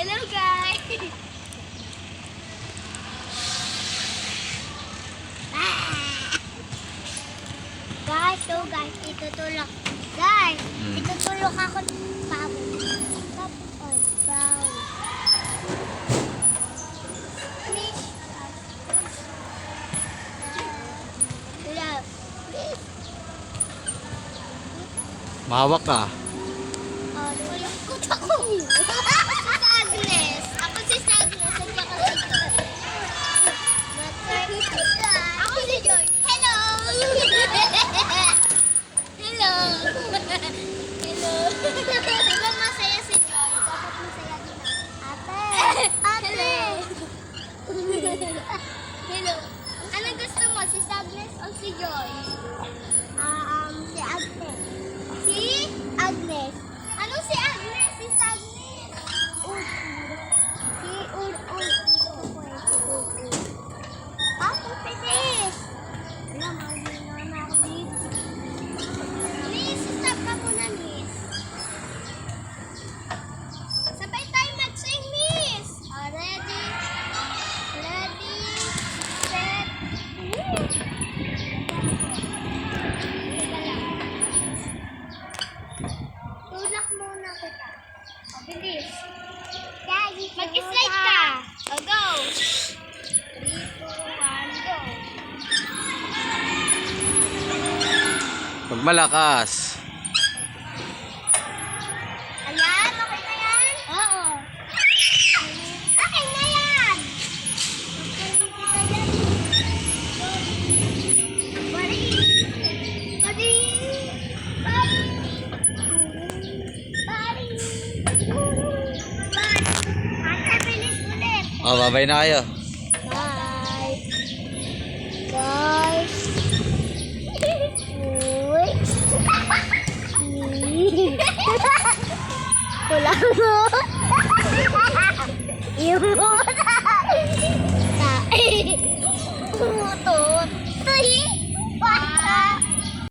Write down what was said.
Hello guys! Guys, so guys, itutulak. Guys, itutulak ako ng bawal. Tapos, bawal. Mahawak ka. Tulakot ako. Si Agnes. Ako si Agnes. Ako si Joy. Hello! Hello! Hello! Diba masaya si Joy? Dapat masaya din ako. Ate! Ate! Hello! Anong gusto mo? Si Agnes o si Joy? Si Agnes. Si Agnes. Ano si Agnes? Si Agnes. Si Ud. Ako, Petis. Wala, mahuli na ako dito. Miss, stop ka muna, Miss. Sabay tayo mag-sing, Miss. Ready? Ready? Set. Tulak muna kita. O, bilis. Mag-slide ka. O, go. 3, 2, 1, go. Pag malakas. Ayan, okay na yan? Oo. Okay na yan. Bari. Bari. Bari. Bari. Ate, bilis ulit. Oh, babay na kayo. Bye. Guys. Uy. Wala mo. Yung